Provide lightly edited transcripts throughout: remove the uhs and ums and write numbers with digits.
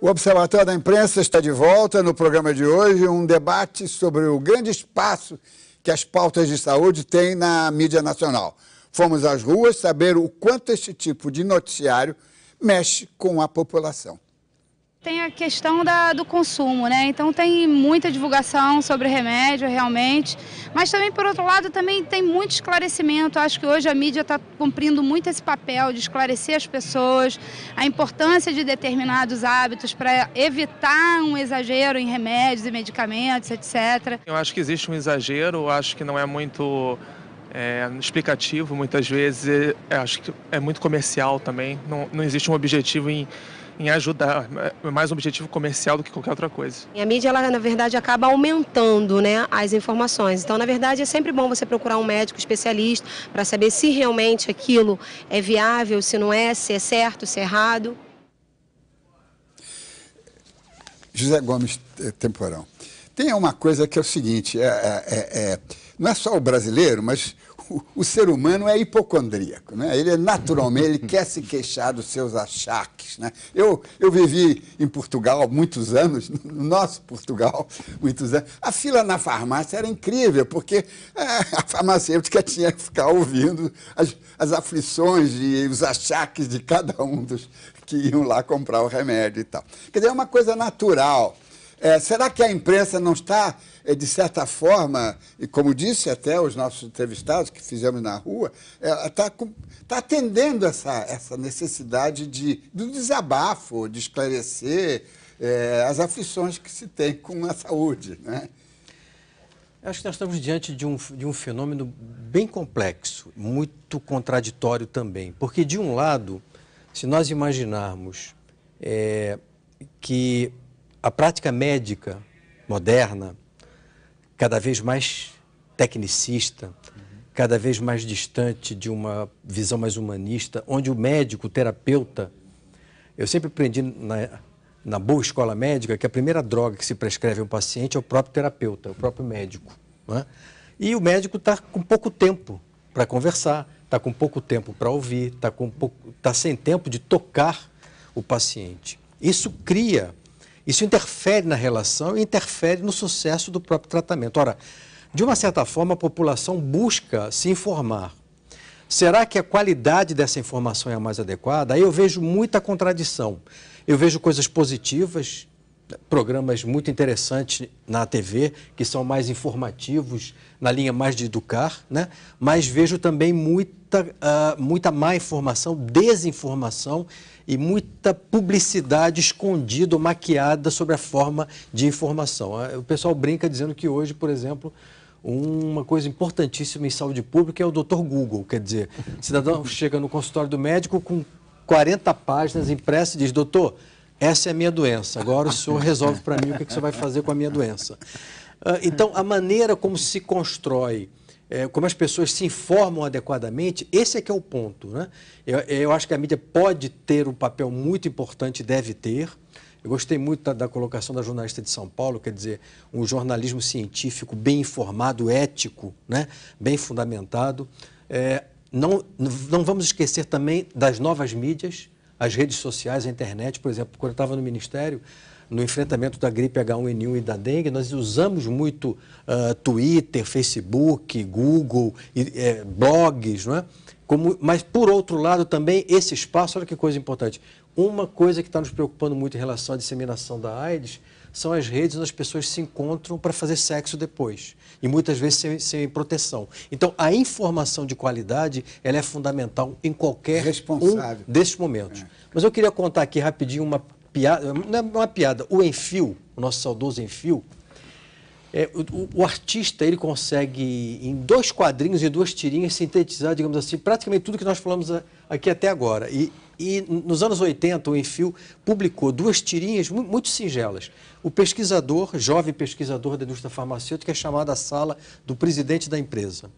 O Observatório da Imprensa está de volta. No programa de hoje, um debate sobre o grande espaço que as pautas de saúde têm na mídia nacional. Fomos às ruas saber o quanto este tipo de noticiário mexe com a população. Tem a questão do consumo, né? Então tem muita divulgação sobre remédio, realmente, mas também, por outro lado, também tem muito esclarecimento. Acho que hoje a mídia está cumprindo muito esse papel de esclarecer as pessoas, a importância de determinados hábitos para evitar um exagero em remédios e medicamentos, etc. Eu acho que existe um exagero, acho que não é muito explicativo, muitas vezes, acho que é muito comercial também, não existe um objetivo em ajudar, é mais um objetivo comercial do que qualquer outra coisa. E a mídia, ela, na verdade, acaba aumentando, né, as informações. Então, na verdade, é sempre bom você procurar um médico especialista para saber se realmente aquilo é viável, se não é, se é certo, se é errado. José Gomes Temporão, tem uma coisa que é o seguinte, não é só o brasileiro, mas o ser humano é hipocondríaco, né? Ele naturalmente ele quer se queixar dos seus achaques, né? Eu vivi em Portugal muitos anos, no nosso Portugal, muitos anos. A fila na farmácia era incrível, porque a farmacêutica tinha que ficar ouvindo as aflições e os achaques de cada um dos que iam lá comprar o remédio e tal. Quer dizer, é uma coisa natural. Será que a imprensa não está, de certa forma, e como disse até os nossos entrevistados que fizemos na rua, está atendendo essa necessidade do desabafo, de esclarecer as aflições que se tem com a saúde, né? Acho que nós estamos diante de um fenômeno bem complexo, muito contraditório também, porque, de um lado, se nós imaginarmos que a prática médica moderna, cada vez mais tecnicista, cada vez mais distante de uma visão mais humanista, onde o médico, o terapeuta... Eu sempre aprendi na boa escola médica que a primeira droga que se prescreve a um paciente é o próprio terapeuta, o próprio médico, não é? E o médico está com pouco tempo para conversar, está com pouco tempo para ouvir, está sem tempo de tocar o paciente. Isso interfere na relação e interfere no sucesso do próprio tratamento. Ora, de uma certa forma, a população busca se informar. Será que a qualidade dessa informação é a mais adequada? Aí eu vejo muita contradição. Eu vejo coisas positivas, programas muito interessantes na TV, que são mais informativos, na linha mais de educar, né? Mas vejo também muita má informação, desinformação e muita publicidade escondida ou maquiada sobre a forma de informação. O pessoal brinca dizendo que hoje, por exemplo, uma coisa importantíssima em saúde pública é o Dr. Google. Quer dizer, o cidadão chega no consultório do médico com 40 páginas impressas e diz: doutor, essa é a minha doença, agora o senhor resolve para mim o que o senhor vai fazer com a minha doença. Então, a maneira como se constrói, como as pessoas se informam adequadamente, esse é que é o ponto, né? Eu acho que a mídia pode ter um papel muito importante, deve ter. Eu gostei muito da colocação da jornalista de São Paulo, quer dizer, um jornalismo científico bem informado, ético, né? Bem fundamentado. Não vamos esquecer também das novas mídias, as redes sociais, a internet. Por exemplo, quando eu estava no Ministério, no enfrentamento da gripe H1N1 e da dengue, nós usamos muito Twitter, Facebook, Google, blogs, não é? Mas, por outro lado, também esse espaço, olha que coisa importante, uma coisa que está nos preocupando muito em relação à disseminação da AIDS são as redes onde as pessoas se encontram para fazer sexo depois, e muitas vezes sem proteção. Então, a informação de qualidade, ela é fundamental em qualquer um desses momentos. Mas eu queria contar aqui rapidinho uma piada, não é uma piada, o Enfio, o nosso saudoso Enfio, o artista, ele consegue, em 2 quadrinhos e 2 tirinhas, sintetizar, digamos assim, praticamente tudo que nós falamos aqui até agora. E nos anos 80, o Enfio publicou 2 tirinhas muito singelas. O pesquisador, jovem pesquisador da indústria farmacêutica, é chamado à sala do presidente da empresa.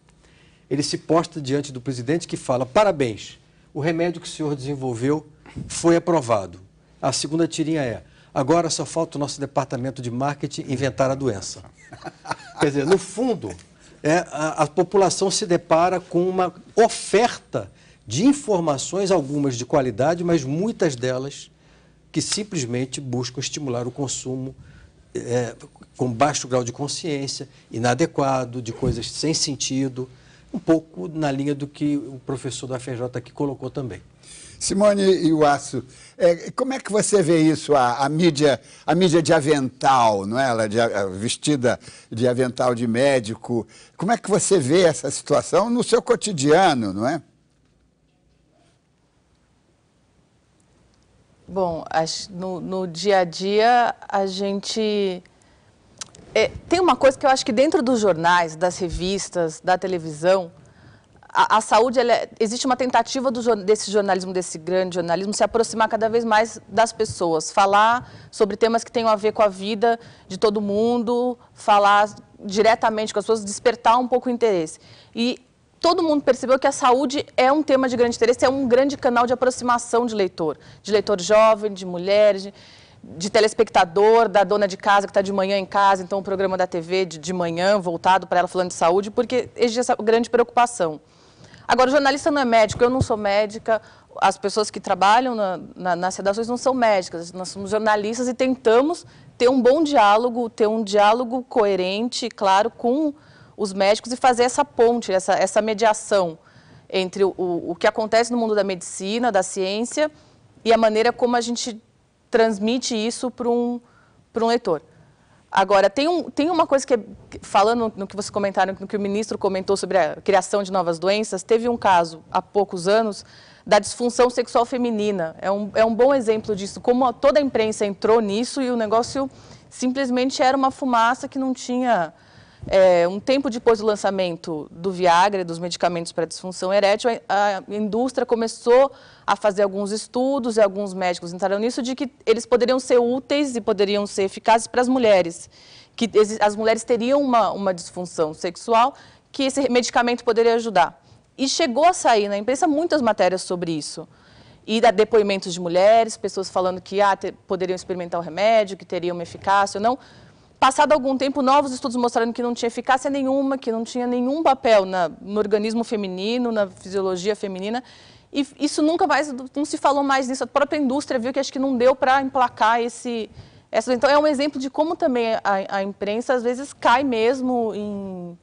Ele se posta diante do presidente que fala: parabéns, o remédio que o senhor desenvolveu foi aprovado. A segunda tirinha é: agora só falta o nosso departamento de marketing inventar a doença. Quer dizer, no fundo, a população se depara com uma oferta de informações, algumas de qualidade, mas muitas delas que simplesmente buscam estimular o consumo com baixo grau de consciência, inadequado, de coisas sem sentido, um pouco na linha do que o professor da FJ aqui colocou também. Simone Iwasu, como é que você vê isso, a mídia de avental, não é? Ela vestida de avental de médico, como é que você vê essa situação no seu cotidiano, não é? Bom, no dia a dia a gente... tem uma coisa que eu acho que dentro dos jornais, das revistas, da televisão, a saúde, existe uma tentativa desse jornalismo, desse grande jornalismo, se aproximar cada vez mais das pessoas, falar sobre temas que tenham a ver com a vida de todo mundo, falar diretamente com as pessoas, despertar um pouco o interesse. E todo mundo percebeu que a saúde é um tema de grande interesse, é um grande canal de aproximação de leitor jovem, de mulheres, de telespectador, da dona de casa que está de manhã em casa, então o programa da TV de manhã voltado para ela falando de saúde, porque existe essa grande preocupação. Agora, o jornalista não é médico, eu não sou médica, as pessoas que trabalham nas redações não são médicas, nós somos jornalistas e tentamos ter um bom diálogo, ter um diálogo coerente, claro, com os médicos e fazer essa ponte, essa mediação entre o que acontece no mundo da medicina, da ciência e a maneira como a gente transmite isso para um leitor. Agora, tem uma coisa que, falando no que vocês comentaram, no que o ministro comentou sobre a criação de novas doenças, teve um caso, há poucos anos, da disfunção sexual feminina. É um bom exemplo disso, como toda a imprensa entrou nisso e o negócio simplesmente era uma fumaça que não tinha... um tempo depois do lançamento do Viagra e dos medicamentos para disfunção erétil, a indústria começou a fazer alguns estudos e alguns médicos entraram nisso de que eles poderiam ser úteis e poderiam ser eficazes para as mulheres, que as mulheres teriam uma disfunção sexual que esse medicamento poderia ajudar. E chegou a sair na imprensa muitas matérias sobre isso. E depoimentos de mulheres, pessoas falando que poderiam experimentar o remédio, que teria uma eficácia ou não. Passado algum tempo, novos estudos mostrando que não tinha eficácia nenhuma, que não tinha nenhum papel no organismo feminino, na fisiologia feminina. E isso nunca mais, não se falou mais nisso. A própria indústria viu que acho que não deu para emplacar Então, é um exemplo de como também a imprensa, às vezes, cai mesmo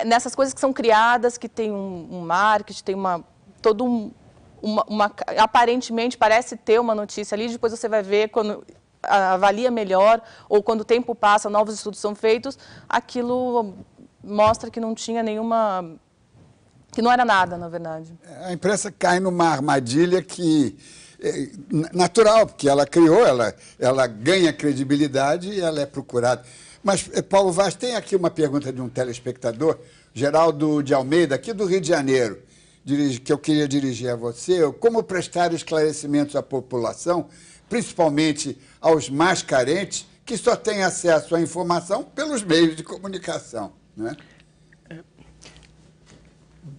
nessas coisas que são criadas, que tem um marketing, tem aparentemente parece ter uma notícia ali, depois você vai ver quando... avalia melhor, ou quando o tempo passa, novos estudos são feitos, aquilo mostra que não tinha que não era nada, na verdade. A imprensa cai numa armadilha que é natural, porque ela criou, ela ganha credibilidade e ela é procurada. Mas, Paulo Vaz, tem aqui uma pergunta de um telespectador, Geraldo de Almeida, aqui do Rio de Janeiro, que eu queria dirigir a você. Como prestar esclarecimentos à população, principalmente aos mais carentes, que só têm acesso à informação pelos meios de comunicação, né?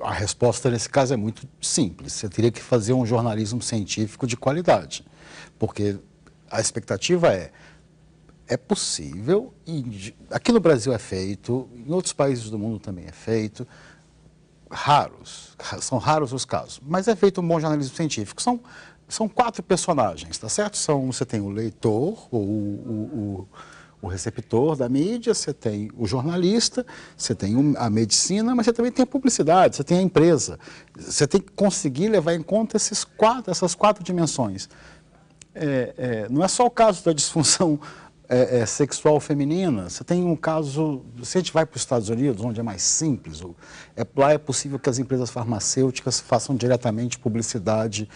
A resposta nesse caso é muito simples. Você teria que fazer um jornalismo científico de qualidade, porque a expectativa é possível, e aqui no Brasil é feito, em outros países do mundo também é feito, são raros os casos, mas é feito um bom jornalismo científico. São 4 personagens, tá certo? Você tem o leitor, o receptor da mídia, você tem o jornalista, você tem a medicina, mas você também tem a publicidade, você tem a empresa. Você tem que conseguir levar em conta essas 4 dimensões. Não é só o caso da disfunção sexual feminina. Você tem um caso, se a gente vai para os Estados Unidos, onde é mais simples, lá é possível que as empresas farmacêuticas façam diretamente publicidade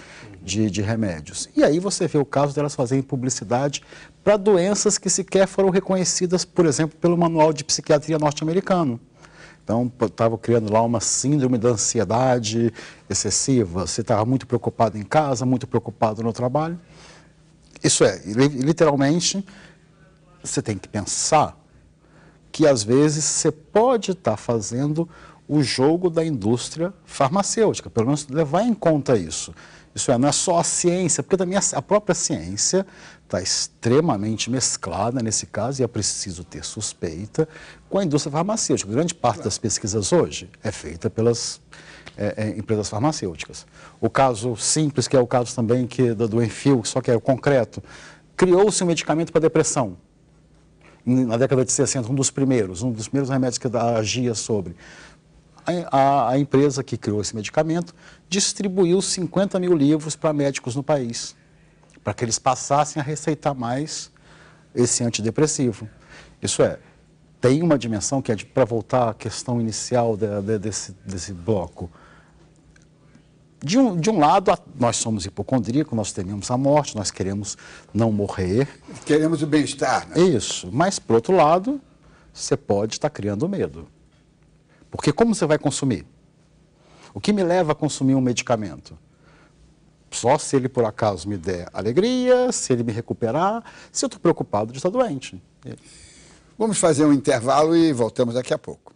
de remédios. E aí você vê o caso delas fazerem publicidade para doenças que sequer foram reconhecidas, por exemplo, pelo Manual de Psiquiatria norte-americano. Então, estava criando lá uma síndrome da ansiedade excessiva, você estava muito preocupado em casa, muito preocupado no trabalho. Isso literalmente... Você tem que pensar que, às vezes, você pode estar fazendo o jogo da indústria farmacêutica, pelo menos levar em conta isso. Isso não é só a ciência, porque também a própria ciência está extremamente mesclada nesse caso, e é preciso ter suspeita com a indústria farmacêutica. Grande parte das pesquisas hoje é feita pelas empresas farmacêuticas. O caso simples, que é o caso também do Enfil, só que é o concreto, criou-se um medicamento para depressão. Na década de 60, um dos primeiros remédios que agia sobre. A empresa que criou esse medicamento distribuiu 50 mil livros para médicos no país, para que eles passassem a receitar mais esse antidepressivo. Isso tem uma dimensão que é para voltar à questão inicial desse bloco. De um lado, nós somos hipocondríacos, nós tememos a morte, nós queremos não morrer. Queremos o bem-estar, né? Isso, mas, por outro lado, você pode estar criando medo. Porque como você vai consumir? O que me leva a consumir um medicamento? Só se ele, por acaso, me der alegria, se ele me recuperar, se eu estou preocupado de estar doente. Vamos fazer um intervalo e voltamos daqui a pouco.